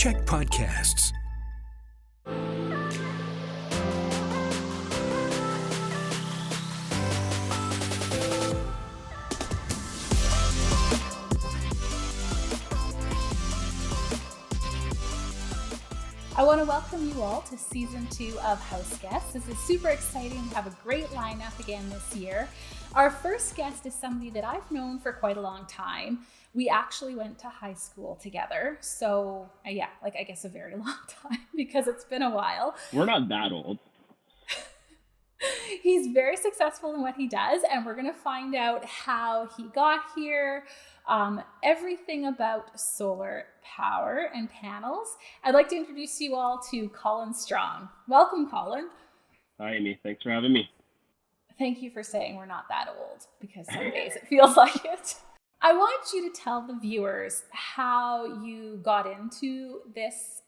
Check podcasts. I want to welcome you all to Season 2 of House Guests. This is super exciting. We have a great lineup again this year. Our first guest is somebody that I've known for quite a long time. We actually went to high school together. So I guess a very long time because it's been a while. We're not that old. He's very successful in what he does, and we're going to find out how he got here, everything about solar power and panels. I'd like to introduce you all to Colyn Strong. Welcome, Colyn. Hi, Amy. Thanks for having me. Thank you for saying we're not that old, because some days it feels like it. I want you to tell the viewers how you got into this,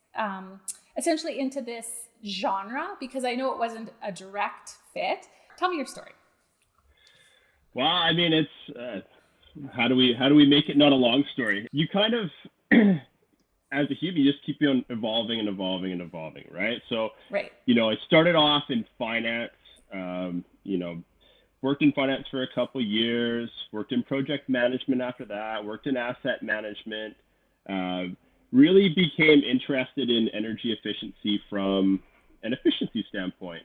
essentially into this genre, because I know it wasn't a direct fit. Tell me your story. Well, I mean, it's how do we make it not a long story? You kind of, as a human, you just keep on evolving and evolving and evolving, right? So, right. I started off in finance. Worked in finance for a couple years. Worked in project management after that. Worked in asset management. Really became interested in energy efficiency from an efficiency standpoint.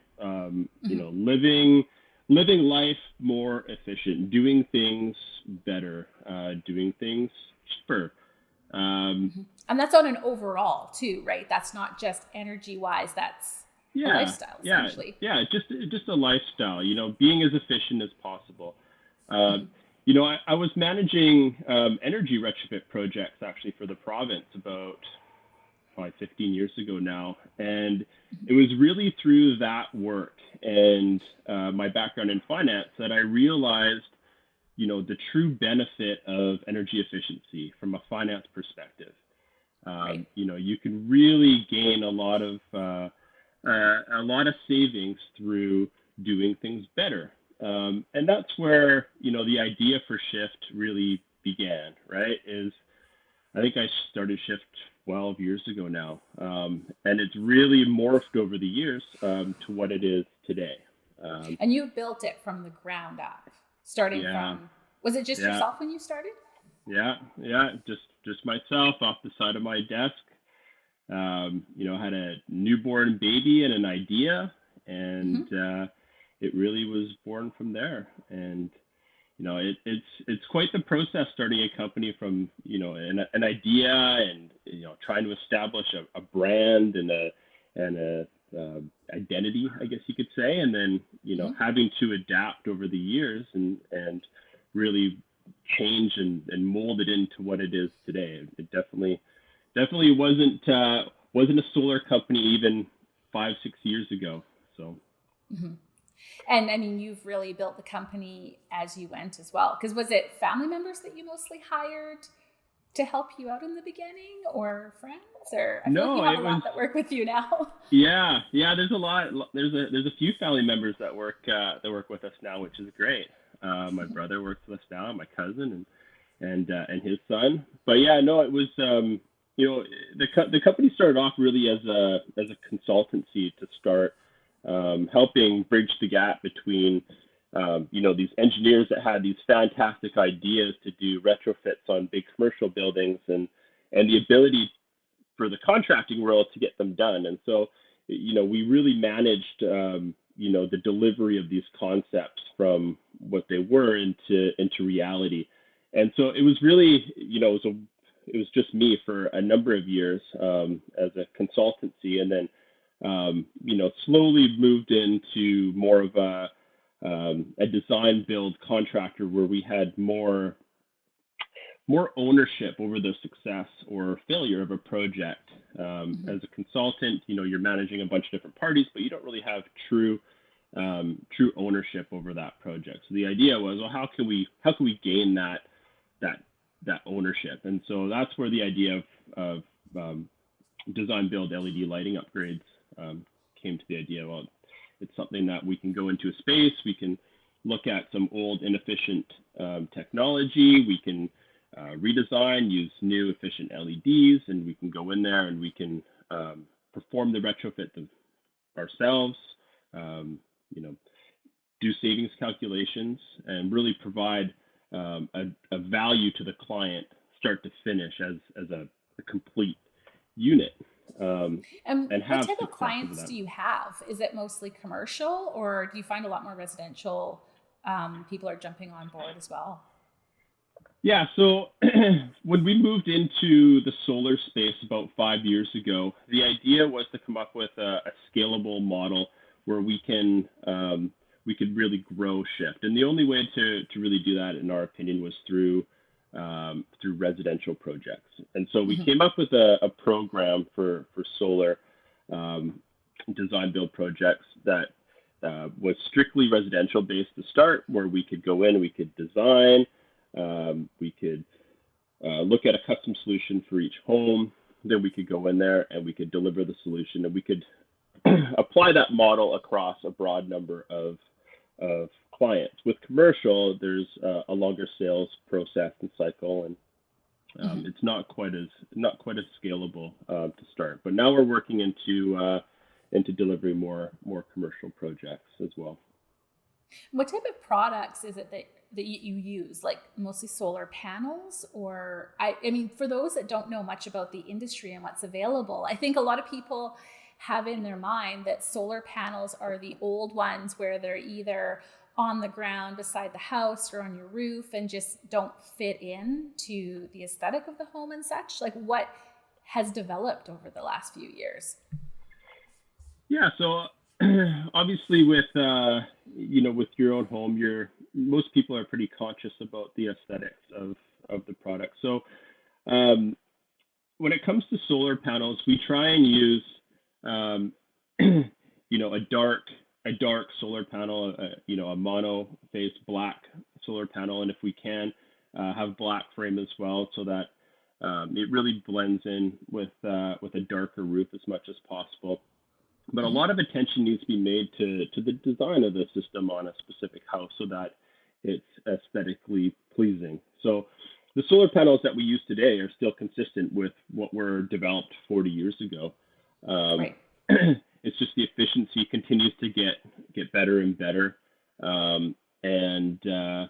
Living life more efficient, doing things better, doing things cheaper. And that's on an overall too, right? That's not just energy wise, that's a lifestyle essentially. Yeah, just a lifestyle, being as efficient as possible. I was managing energy retrofit projects actually for the province about probably 15 years ago now. And it was really through that work and my background in finance that I realized, the true benefit of energy efficiency from a finance perspective. Right. You can really gain a lot of savings through doing things better. And that's where, the idea for Shift really began, right? I think I started Shift 12 years ago now. And it's really morphed over the years to what it is today. And you built it from the ground up, starting from, was it just yourself when you started? Yeah. Just myself off the side of my desk. Had a newborn baby and an idea, and it really was born from there. And it's quite the process starting a company from an idea and trying to establish a brand and a identity, I guess you could say, and then having to adapt over the years and really change and mold it into what it is today. It definitely wasn't a solar company even 5-6 years ago. So. Mm-hmm. And I mean, you've really built the company as you went as well. Because was it family members that you mostly hired to help you out in the beginning, or friends? Or I feel like you have a lot that work with you now. Yeah. There's a lot. There's a few family members that work with us now, which is great. My brother works with us now, my cousin and his son. But it was the company started off really as a consultancy to start. Helping bridge the gap between, these engineers that had these fantastic ideas to do retrofits on big commercial buildings and the ability for the contracting world to get them done. And so, we really managed, the delivery of these concepts from what they were into reality. And so it was really, it was just me for a number of years as a consultancy, and then slowly moved into more of a design build contractor where we had more ownership over the success or failure of a project. As a consultant, you're managing a bunch of different parties, but you don't really have true ownership over that project. So the idea was, well, how can we gain that ownership? And so that's where the idea of design build LED lighting upgrades came to the idea. Well, it's something that we can go into a space, we can look at some old inefficient technology, we can redesign, use new efficient LEDs, and we can go in there and we can perform the retrofit ourselves, you know, do savings calculations, and really provide a value to the client start to finish as a complete unit. And what type of clients do you have? Is it mostly commercial, or do you find a lot more residential people are jumping on board as well? Yeah, so when we moved into the solar space about 5 years ago, the idea was to come up with a scalable model where we could really grow Shift. And the only way to really do that, in our opinion, was through residential projects. And so we came up with a program for solar design build projects that was strictly residential based to start, where we could go in, we could design, we could look at a custom solution for each home. Then we could go in there and we could deliver the solution, and we could apply that model across a broad number of clients. With commercial, there's a longer sales process and cycle, and it's not quite as scalable to start. But now we're working into delivering more commercial projects as well. What type of products is it that you use? Like mostly solar panels, or I mean, for those that don't know much about the industry and what's available, I think a lot of people have in their mind that solar panels are the old ones where they're either on the ground beside the house or on your roof and just don't fit in to the aesthetic of the home and such. Like, what has developed over the last few years? Yeah, so obviously with with your own home, most people are pretty conscious about the aesthetics of the product. So when it comes to solar panels, we try and use a dark solar panel, a mono-phase black solar panel, and if we can have black frame as well, so that it really blends in with a darker roof as much as possible. But a lot of attention needs to be made to the design of the system on a specific house so that it's aesthetically pleasing. So the solar panels that we use today are still consistent with what were developed 40 years ago. Right. It's just the efficiency continues to get better and better, and the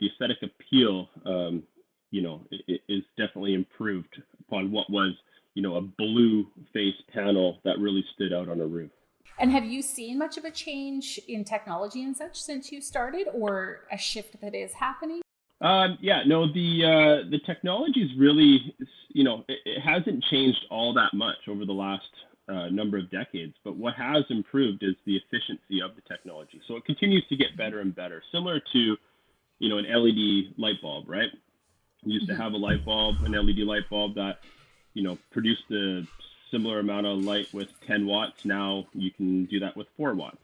aesthetic appeal, is definitely improved upon what was, a blue face panel that really stood out on a roof. And have you seen much of a change in technology and such since you started, or a shift that is happening? The technology is really, it hasn't changed all that much over the last number of decades, but what has improved is the efficiency of the technology. So it continues to get better and better, similar to, an LED light bulb, right? We used to have a light bulb, an LED light bulb that, produced a similar amount of light with 10 watts. Now you can do that with 4 watts.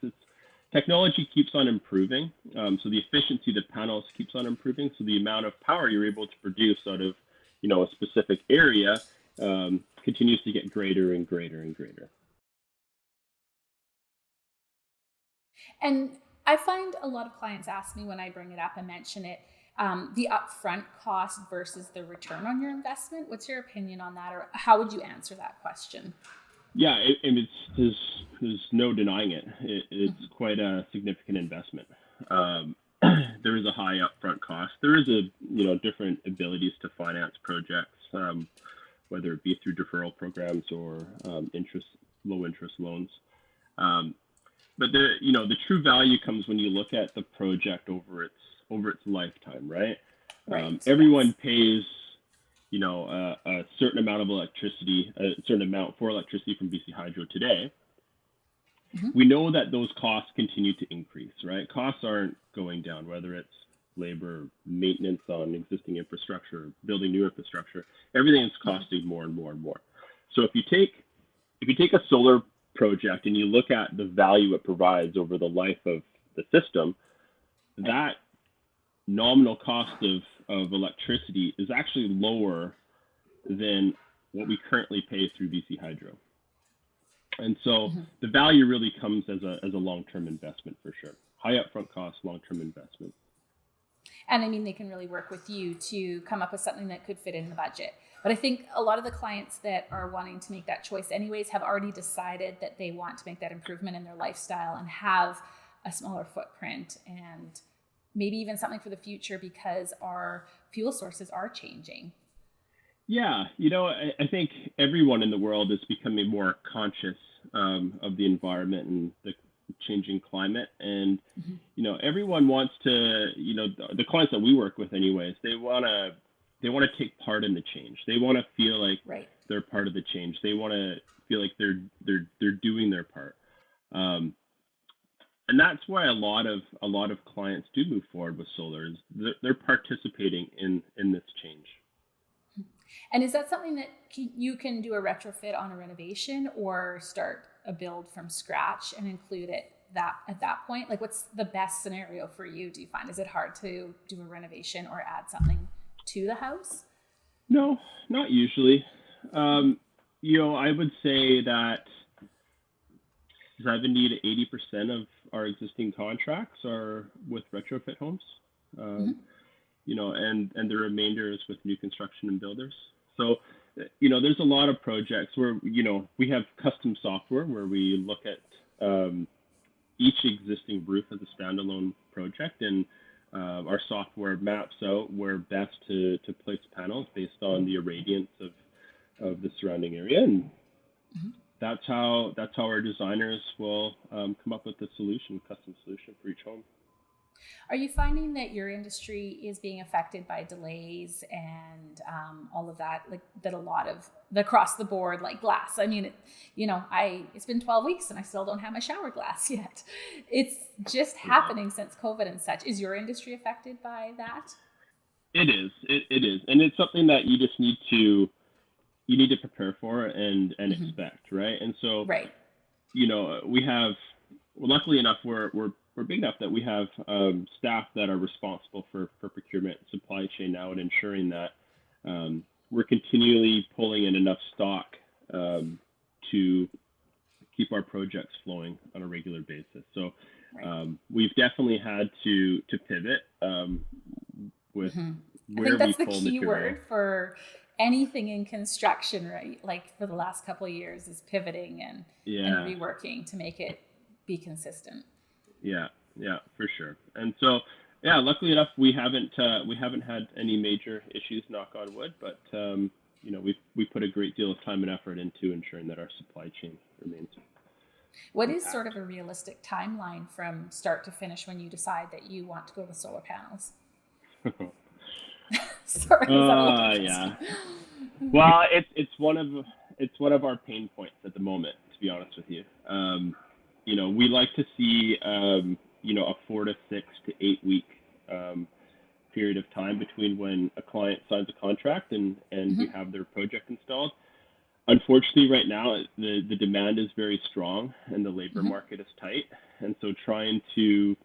Technology keeps on improving, so the efficiency of the panels keeps on improving. So the amount of power you're able to produce out of, a specific area continues to get greater and greater and greater. And I find a lot of clients ask me when I bring it up and mention it, the upfront cost versus the return on your investment. What's your opinion on that, or how would you answer that question? Yeah, there's no denying it. It's quite a significant investment. There is a high upfront cost. There is different abilities to finance projects, whether it be through deferral programs or low interest loans. But the true value comes when you look at the project over its lifetime, right? Right. Everyone pays a certain amount of electricity, a certain amount for electricity from BC Hydro today. We know that those costs continue to increase, right? Costs aren't going down, whether it's labor, maintenance on existing infrastructure, building new infrastructure. Everything is costing more and more and more. So if you take a solar project and you look at the value it provides over the life of the system, that nominal cost of electricity is actually lower than what we currently pay through BC Hydro. And so the value really comes as a long-term investment for sure. High upfront cost, long-term investment. And I mean, they can really work with you to come up with something that could fit in the budget. But I think a lot of the clients that are wanting to make that choice anyways have already decided that they want to make that improvement in their lifestyle and have a smaller footprint and maybe even something for the future because our fuel sources are changing. Yeah, I think everyone in the world is becoming more conscious of the environment and the changing climate. And, everyone wants to, the clients that we work with anyways, they want to take part in the change. They want to feel like they're part of the change. They want to feel like they're doing their part. And that's why a lot of clients do move forward with solar. Is they're participating in this change. And is that something that you can do a retrofit on a renovation or start a build from scratch and include it at that point? Like, what's the best scenario for you, do you find? Is it hard to do a renovation or add something to the house? No, not usually. I would say that 70 to 80% of our existing contracts are with retrofit homes. And the remainder is with new construction and builders. So, there's a lot of projects where, we have custom software where we look at each existing roof as a standalone project, and our software maps out where best to place panels based on the irradiance of the surrounding area. And that's how our designers will come up with a custom solution for each home. Are you finding that your industry is being affected by delays and all of that, like that a lot of the across the board, like glass? I mean, it's been 12 weeks and I still don't have my shower glass yet. It's just happening since COVID and such. Is your industry affected by that? It is. It is. And it's something that you just need to prepare for and expect, right? And so, we have, luckily enough, we're big enough that we have staff that are responsible for procurement and supply chain now, and ensuring that we're continually pulling in enough stock to keep our projects flowing on a regular basis. So we've definitely had to pivot with where we pull material. I think that's the key word for anything in construction, right? Like for the last couple of years is pivoting and reworking to make it be consistent. Yeah, for sure. And so, luckily enough, we haven't had any major issues, knock on wood, but we put a great deal of time and effort into ensuring that our supply chain remains. What is sort of a realistic timeline from start to finish when you decide that you want to go with solar panels? Sorry. Well, it's one of our pain points at the moment, to be honest with you. We like to see, a 4 to 6 to 8 week period of time between when a client signs a contract and we have their project installed. Unfortunately, right now, the demand is very strong and the labor market is tight. And so trying to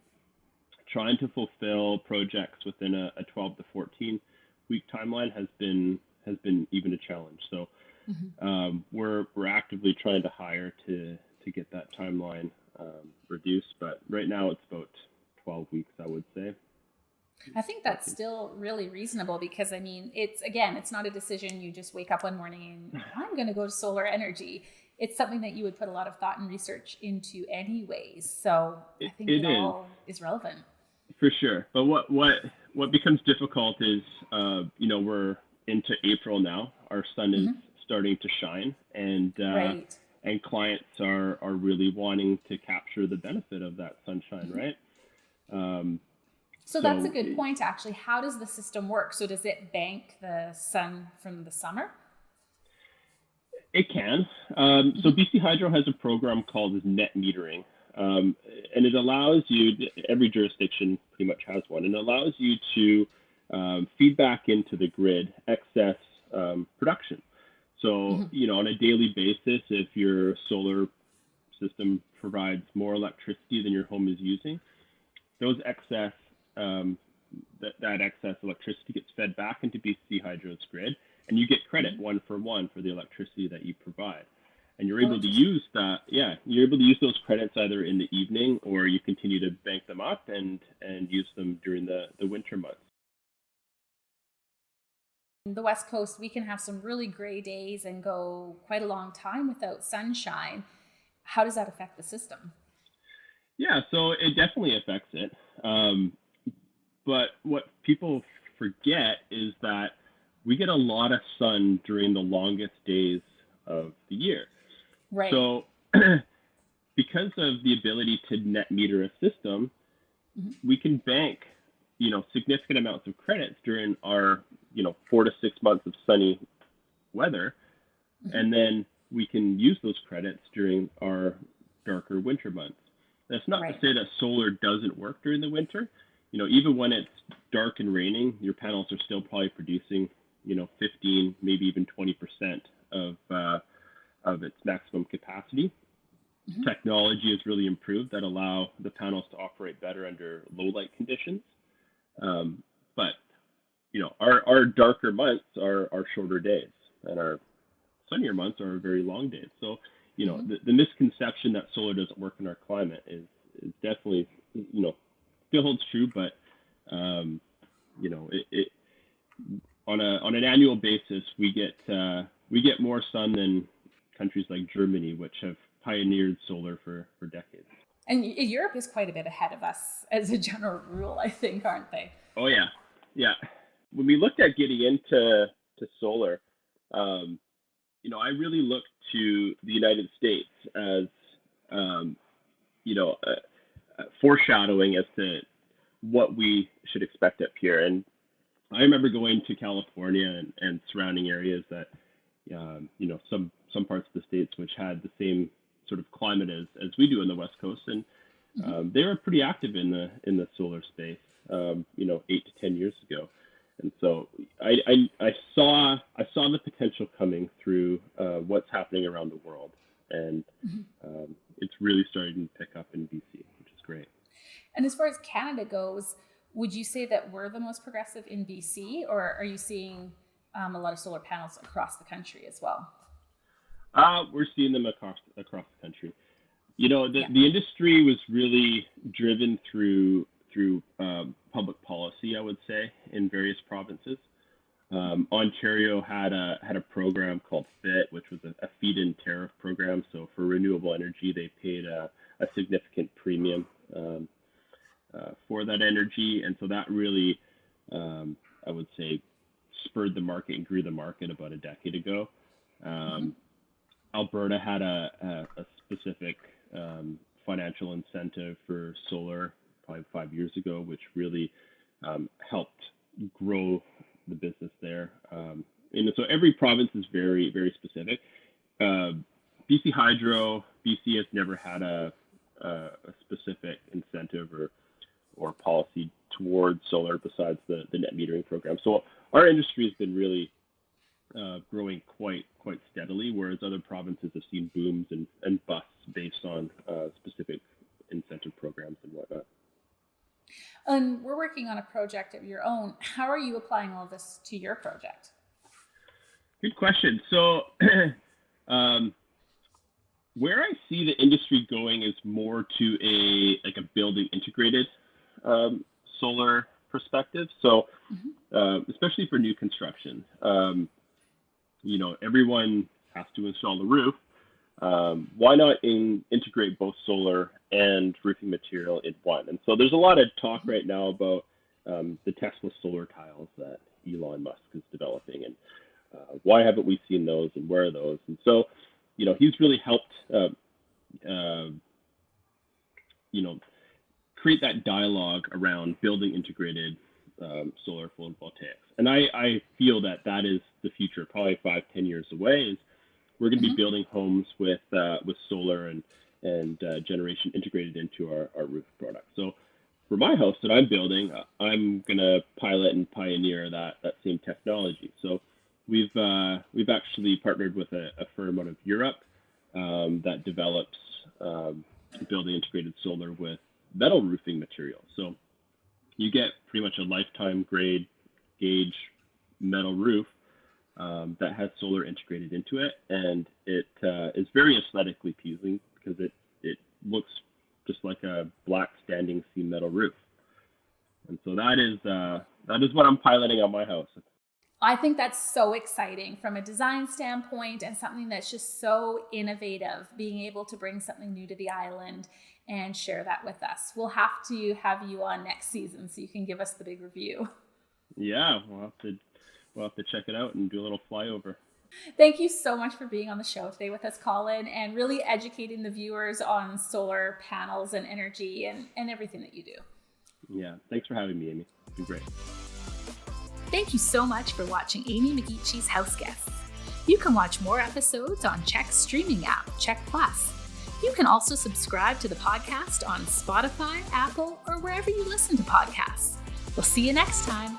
fulfill projects within a 12 to 14 week timeline has been even a challenge. So we're actively trying to hire to get that timeline reduced, but right now it's about 12 weeks, I would say. I think that's still really reasonable because, I mean, it's not a decision you just wake up one morning and I'm going to go to solar energy. It's something that you would put a lot of thought and research into anyways. So I think it all is relevant. For sure. But what becomes difficult is, we're into April now. Our sun is starting to shine, and clients are really wanting to capture the benefit of that sunshine, right? So that's a good point, actually. How does the system work? So does it bank the sun from the summer? It can. So BC Hydro has a program called net metering, and it allows you, every jurisdiction pretty much has one, and it allows you to feed back into the grid excess production. So, on a daily basis, if your solar system provides more electricity than your home is using, those excess, that excess electricity gets fed back into BC Hydro's grid, and you get credit one for the electricity that you provide. And you're able to use that, you're able to use those credits either in the evening, or you continue to bank them up and use them during the winter months. The West Coast, we can have some really gray days and go quite a long time without sunshine. How does that affect the system? Yeah, so it definitely affects it. But what people forget is that we get a lot of sun during the longest days of the year. Right. So because of the ability to net meter a system, we can bank, significant amounts of credits during our, 4 to 6 months of sunny weather. And then we can use those credits during our darker winter months. That's not to say that solar doesn't work during the winter. Even when it's dark and raining, your panels are still probably producing, 15, maybe even 20% of its maximum capacity. Technology has really improved that allow the panels to operate better under low light conditions. But our darker months are shorter days, and our sunnier months are very long days. So, the misconception that solar doesn't work in our climate is definitely, still holds true. But, it on an annual basis, we get more sun than countries like Germany, which have pioneered solar for decades. And Europe is quite a bit ahead of us as a general rule, I think, aren't they? Oh, yeah. Yeah. When we looked at getting into solar, I really looked to the United States as, foreshadowing as to what we should expect up here. And I remember going to California and surrounding areas that, some parts of the States which had the same sort of climate as we do in the West Coast. And they were pretty active in the solar space, 8 to 10 years ago. And so I saw the potential coming through what's happening around the world, and it's really starting to pick up in BC, which is great. And as far as Canada goes, would you say that we're the most progressive in BC, or are you seeing a lot of solar panels across the country as well? We're seeing them across the country. The industry was really driven through public policy, I would say, in various provinces. Ontario had a program called FIT, which was a feed-in tariff program. So for renewable energy, they paid a significant premium for that energy, and so that really, I would say, spurred the market and grew the market about a decade ago. Alberta had a specific financial incentive for solar probably 5 years ago, which really helped grow the business there. And so every province is very, very specific. BC Hydro, BC has never had a specific incentive or policy towards solar besides the net metering program. So our industry has been really growing quite steadily, whereas other provinces have seen booms and busts based on specific incentive programs and whatnot. And we're working on a project of your own. How are you applying all of this to your project? Good question. So where I see the industry going is more to a building integrated solar perspective. So especially for new construction, everyone has to install the roof. Why not integrate both solar and roofing material in one? And so there's a lot of talk right now about the Tesla solar tiles that Elon Musk is developing, and why haven't we seen those, and where are those? And so, he's really helped, create that dialogue around building integrated solar photovoltaics. And I feel that is the future, probably 5-10 years away. Is we're going to be building homes with solar and generation integrated into our roof product. So for my house that I'm building, I'm going to pilot and pioneer that same technology. So we've actually partnered with a firm out of Europe that develops building integrated solar with metal roofing material. So you get pretty much a lifetime grade gauge metal roof that has solar integrated into it, and it is very aesthetically pleasing because it looks just like a black standing seam metal roof. And so that is what I'm piloting on my house. I think that's so exciting from a design standpoint and something that's just so innovative, being able to bring something new to the island and share that with us. We'll have to have you on next season so you can give us the big review. Yeah, we'll have to check it out and do a little flyover. Thank you so much for being on the show today with us, Colyn, and really educating the viewers on solar panels and energy and everything that you do. Yeah, thanks for having me, Amy. It's been great. Thank you so much for watching Amy McGeachy's House Guests. You can watch more episodes on Check's streaming app, Check Plus. You can also subscribe to the podcast on Spotify, Apple, or wherever you listen to podcasts. We'll see you next time.